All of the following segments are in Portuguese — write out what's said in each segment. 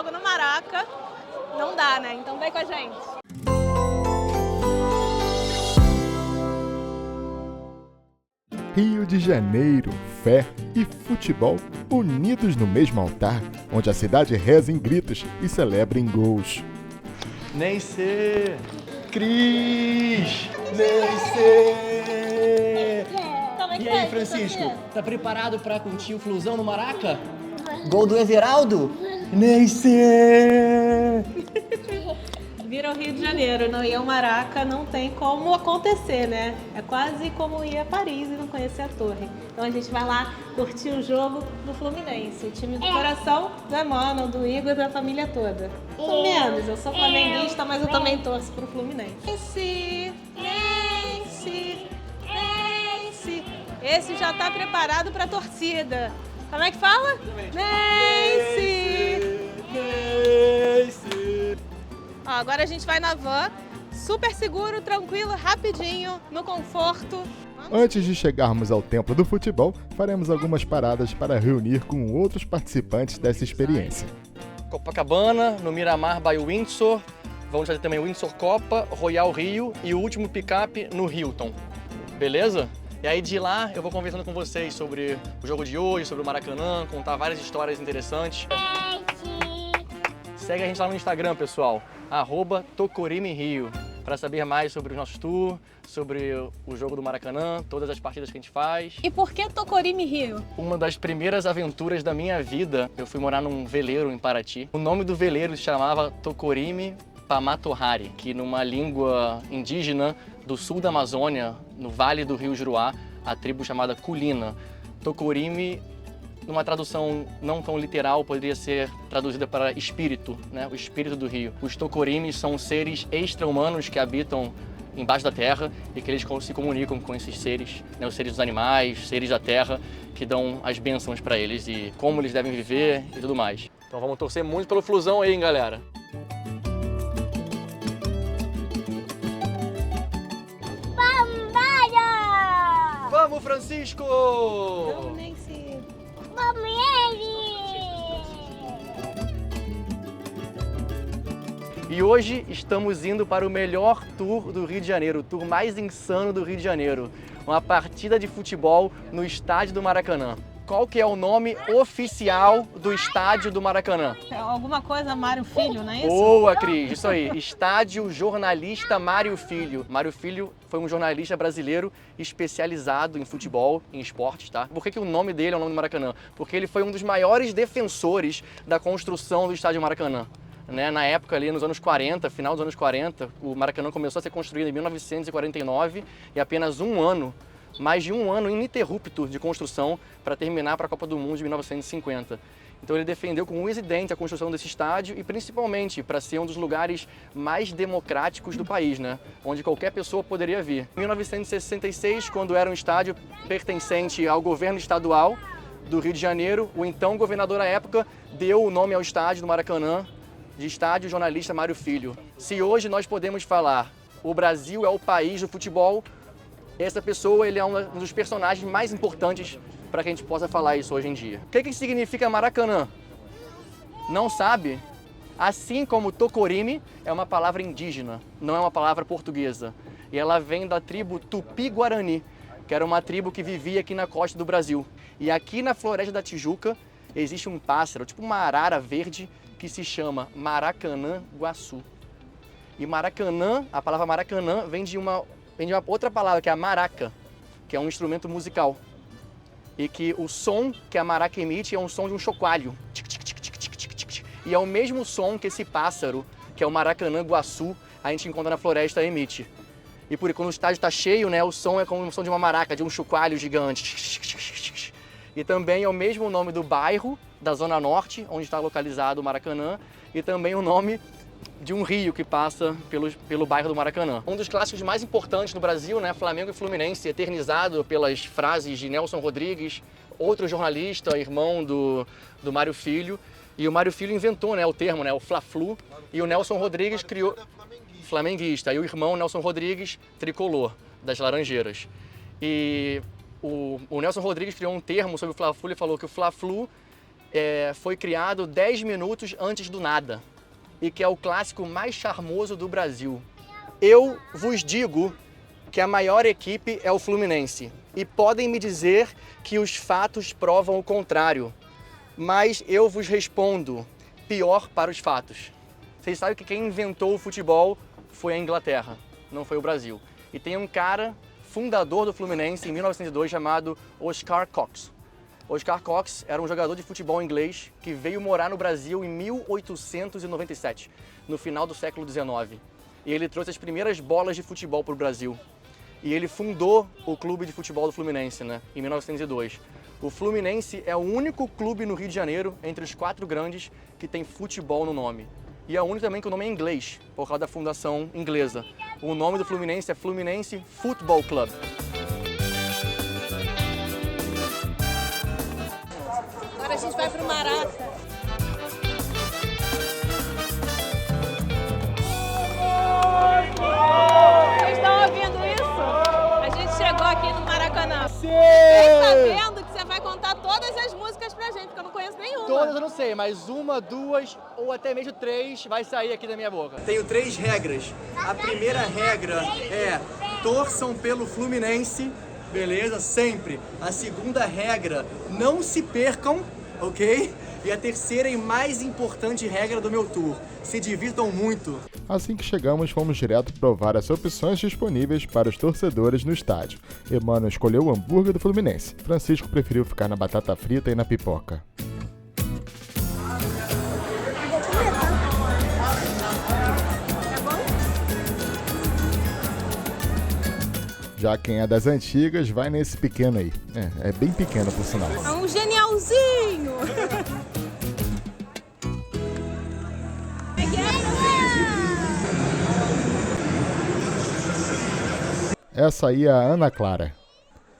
jogo no Maraca, não dá, né? Então vem com a gente. Rio de Janeiro, fé e futebol unidos no mesmo altar, onde a cidade reza em gritos e celebra em gols. Neisser! Cris! Neisser! E aí, Francisco, tá preparado pra curtir o Flusão no Maraca? Gol do Everaldo? Neisser! Vira o Rio de Janeiro, não ir ao Maraca não tem como acontecer, né? É quase como ir a Paris e não conhecer a torre. Então a gente vai lá curtir o jogo do Fluminense, o time do coração do Emmanuel, do Igor e da família toda. Pelo menos, eu sou flamenguista, mas eu também torço pro Fluminense. Nense. Esse já tá preparado pra torcida. Como é que fala? Nense. Ó, agora a gente vai na van, super seguro, tranquilo, rapidinho, no conforto. Antes de chegarmos ao Templo do Futebol, faremos algumas paradas para reunir com outros participantes dessa experiência. Copacabana, no Miramar by Windsor. Vamos fazer também Windsor Copa, Royal Rio e o último picape no Hilton. Beleza? E aí de lá eu vou conversando com vocês sobre o jogo de hoje, sobre o Maracanã, contar várias histórias interessantes. Segue a gente lá no Instagram, pessoal, @TocorimiRio, para saber mais sobre os nossos tours, sobre o jogo do Maracanã, todas as partidas que a gente faz. E por que Tocorimi Rio? Uma das primeiras aventuras da minha vida, eu fui morar num veleiro em Paraty. O nome do veleiro se chamava Tocorimi Pamatorrari, que numa língua indígena do sul da Amazônia, no vale do rio Juruá, a tribo chamada Kulina. Tocorimi, numa tradução não tão literal, poderia ser traduzida para espírito, né? O espírito do rio. Os Tokorimis são seres extra-humanos que habitam embaixo da terra e que eles se comunicam com esses seres, né? Os seres dos animais, seres da terra, que dão as bênçãos para eles e como eles devem viver e tudo mais. Então vamos torcer muito pelo Flusão aí, hein, galera? Vamos, Francisco! Vamos, Nancy. Vamos ele! E hoje estamos indo para o melhor tour do Rio de Janeiro, o tour mais insano do Rio de Janeiro. Uma partida de futebol no estádio do Maracanã. Qual que é o nome oficial do estádio do Maracanã? É alguma coisa Mário Filho, não é isso? Boa, Cris, isso aí. Estádio Jornalista Mário Filho. Mário Filho foi um jornalista brasileiro especializado em futebol, em esportes, tá? Por que o nome dele é o nome do Maracanã? Porque ele foi um dos maiores defensores da construção do estádio Maracanã. Né? Na época, ali nos anos 40, final dos anos 40, o Maracanã começou a ser construído em 1949 e apenas mais de um ano ininterrupto de construção para terminar para a Copa do Mundo de 1950. Então ele defendeu com unhas e dentes a construção desse estádio e principalmente para ser um dos lugares mais democráticos do país, né? Onde qualquer pessoa poderia vir. Em 1966, quando era um estádio pertencente ao governo estadual do Rio de Janeiro, o então governador à época deu o nome ao estádio do Maracanã de Estádio Jornalista Mário Filho. Se hoje nós podemos falar o Brasil é o país do futebol, essa pessoa ele é um dos personagens mais importantes para que a gente possa falar isso hoje em dia. O que significa Maracanã? Não sabe? Assim como Tocorimi é uma palavra indígena, não é uma palavra portuguesa. E ela vem da tribo Tupi-Guarani, que era uma tribo que vivia aqui na costa do Brasil. E aqui na Floresta da Tijuca existe um pássaro, tipo uma arara verde, que se chama Maracanã-Guaçu. E Maracanã, a palavra Maracanã vem de uma outra palavra, que é a maraca, que é um instrumento musical. E que o som que a maraca emite é um som de um chocalho. E é o mesmo som que esse pássaro, que é o Maracanã-Guaçu, a gente encontra na floresta, emite. E por quando o estádio está cheio, né, o som é como o som de uma maraca, de um chocalho gigante. E também é o mesmo nome do bairro da Zona Norte, onde está localizado o Maracanã, e também o nome de um rio que passa pelo bairro do Maracanã. Um dos clássicos mais importantes no Brasil, né, Flamengo e Fluminense, eternizado pelas frases de Nelson Rodrigues, outro jornalista, irmão do Mário Filho. E o Mário Filho inventou, né, o termo, né, o Fla-Flu, e o Nelson Rodrigues criou... Flamenguista. E o irmão Nelson Rodrigues, tricolor, das Laranjeiras. E o Nelson Rodrigues criou um termo sobre o Fla-Flu e falou que o Fla-Flu foi criado 10 minutos antes do nada e que é o clássico mais charmoso do Brasil. Eu vos digo que a maior equipe é o Fluminense e podem me dizer que os fatos provam o contrário, mas eu vos respondo, pior para os fatos. Vocês sabem que quem inventou o futebol foi a Inglaterra, não foi o Brasil. E tem um cara, fundador do Fluminense em 1902, chamado Oscar Cox. Oscar Cox era um jogador de futebol inglês que veio morar no Brasil em 1897, no final do século XIX. E ele trouxe as primeiras bolas de futebol para o Brasil. E ele fundou o clube de futebol do Fluminense, né, em 1902. O Fluminense é o único clube no Rio de Janeiro, entre os 4 grandes, que tem futebol no nome. E é o único também que o nome é inglês, por causa da fundação inglesa. O nome do Fluminense é Fluminense Football Club. Agora a gente vai pro Maraca. Vocês estão ouvindo isso? A gente chegou aqui no Maracanã. Fiquei sabendo que você vai contar todas as músicas pra gente, porque eu não conheço nenhuma. Todas eu não sei, mas 1, 2 ou até mesmo 3 vai sair aqui da minha boca. Tenho 3 regras. A primeira regra é torçam pelo Fluminense, beleza? Sempre. A segunda regra, não se percam, ok? E a terceira e mais importante regra do meu tour, se divirtam muito. Assim que chegamos, fomos direto provar as opções disponíveis para os torcedores no estádio. Emmanuel escolheu o hambúrguer do Fluminense. Francisco preferiu ficar na batata frita e na pipoca. Já quem é das antigas vai nesse pequeno aí. É bem pequeno, por sinal. É um genialzinho! Essa aí é a Ana Clara,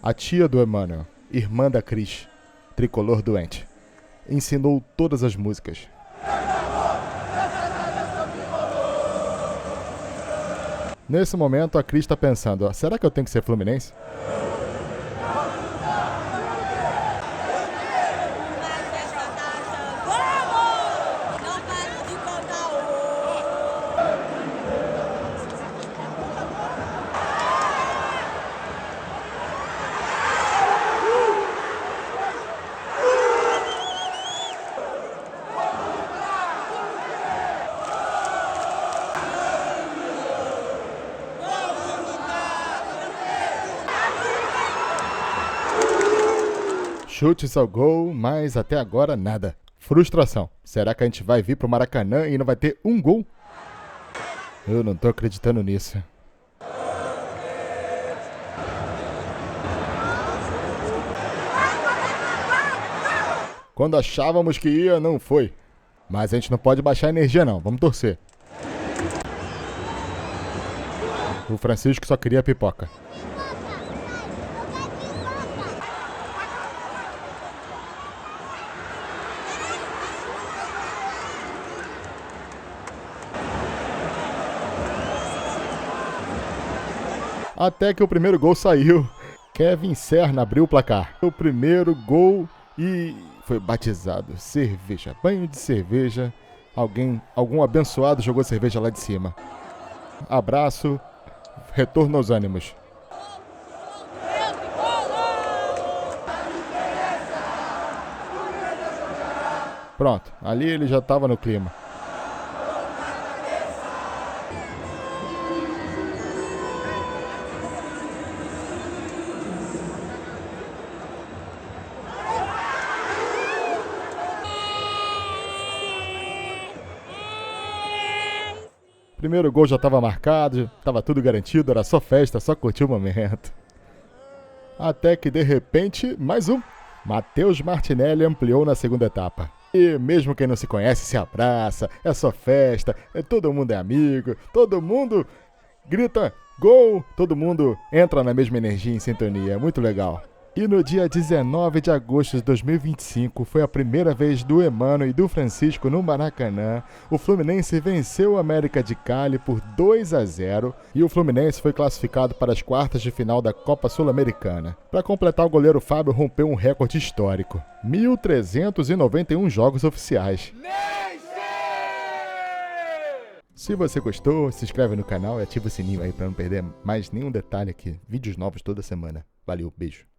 a tia do Emmanuel, irmã da Cris, tricolor doente. Ensinou todas as músicas. Nesse momento, a Cris está pensando, será que eu tenho que ser fluminense? Chutes ao gol, mas até agora nada. Frustração. Será que a gente vai vir pro Maracanã e não vai ter um gol? Eu não tô acreditando nisso. Quando achávamos que ia, não foi. Mas a gente não pode baixar a energia não, vamos torcer. O Francisco só queria pipoca. Até que o primeiro gol saiu. Kevin Serna abriu o placar. O primeiro gol e foi batizado. Cerveja, banho de cerveja. Algum abençoado jogou cerveja lá de cima. Abraço, retorno aos ânimos. Pronto, ali ele já estava no clima. Primeiro gol já estava marcado, estava tudo garantido, era só festa, só curtir o momento. Até que de repente, mais um. Matheus Martinelli ampliou na segunda etapa. E mesmo quem não se conhece se abraça, é só festa, todo mundo é amigo, todo mundo grita gol, todo mundo entra na mesma energia em sintonia, é muito legal. E no dia 19 de agosto de 2025, foi a primeira vez do Emano e do Francisco no Maracanã. O Fluminense venceu o América de Cali por 2-0 e o Fluminense foi classificado para as quartas de final da Copa Sul-Americana. Para completar, o goleiro Fábio rompeu um recorde histórico: 1.391 jogos oficiais. Se você gostou, se inscreve no canal e ativa o sininho aí para não perder mais nenhum detalhe aqui. Vídeos novos toda semana. Valeu, beijo.